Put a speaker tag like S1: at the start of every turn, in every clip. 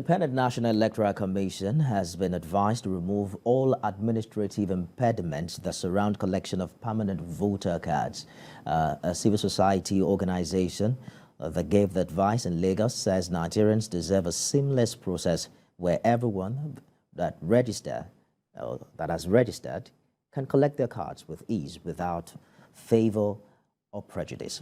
S1: Independent National Electoral Commission has been advised to remove all administrative impediments that surround collection of permanent voter cards. A civil society organization that gave the advice in Lagos says Nigerians deserve a seamless process where everyone that has registered can collect their cards with ease without favour or prejudice.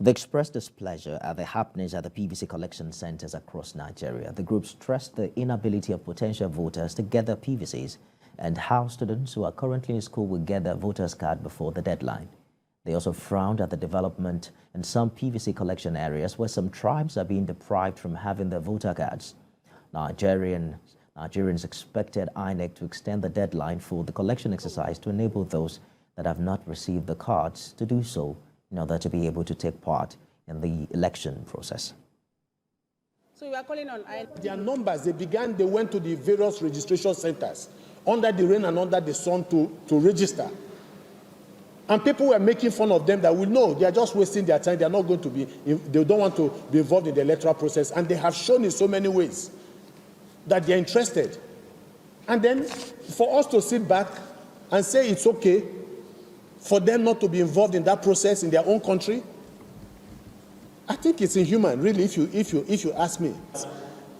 S1: They expressed displeasure at the happenings at the PVC collection centers across Nigeria. The group stressed the inability of potential voters to get their PVCs and how students who are currently in school will get their voters card before the deadline. They also frowned at the development in some PVC collection areas where some tribes are being deprived from having their voter cards. Nigerians expected INEC to extend the deadline for the collection exercise to enable those that have not received the cards to do so in order to be able to take part in the election process.
S2: So we are calling on INEC.
S3: Their numbers, they went to the various registration centers under the rain and under the sun to register. And people were making fun of them that we know they are just wasting their time. They are not going to be, they don't want to be involved in the electoral process. And they have shown in so many ways that they are interested. And then for us to sit back and say it's okay for them not to be involved in that process in their own country, I think it's inhuman, really, if you ask me.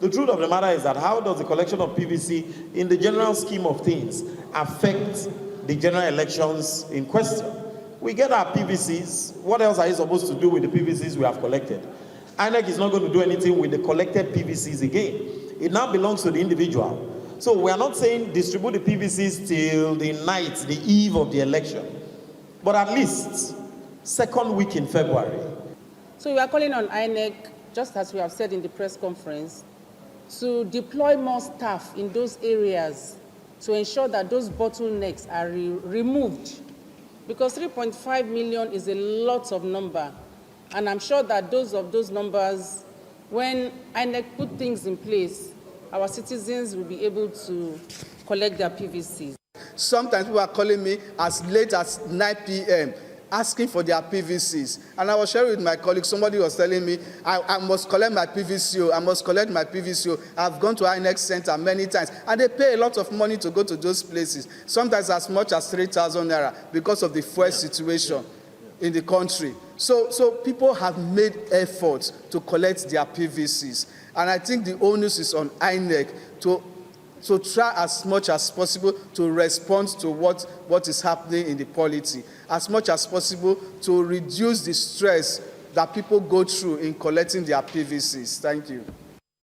S4: The truth of the matter is that how does the collection of PVC in the general scheme of things affect the general elections in question? We get our PVCs. What else are you supposed to do with the PVCs we have collected? INEC is not going to do anything with the collected PVCs again. It now belongs to the individual. So we are not saying distribute the PVCs till the night, the eve of the election, but at least second week in February.
S2: So we are calling on INEC, just as we have said in the press conference, to deploy more staff in those areas to ensure that those bottlenecks are removed. Because 3.5 million is a lot of number. And I'm sure that those numbers, when INEC put things in place, our citizens will be able to collect their PVCs.
S5: Sometimes people are calling me as late as 9 p.m. asking for their PVCs. And I was sharing with my colleague, somebody was telling me, I must collect my PVC, I must collect my PVC. I've gone to INEC Center many times, and they pay a lot of money to go to those places, sometimes as much as 3,000 naira because of the fuel situation in the country. So people have made efforts to collect their PVCs. And I think the onus is on INEC to try as much as possible to respond to what is happening in the polity, as much as possible to reduce the stress that people go through in collecting their PVCs. Thank you.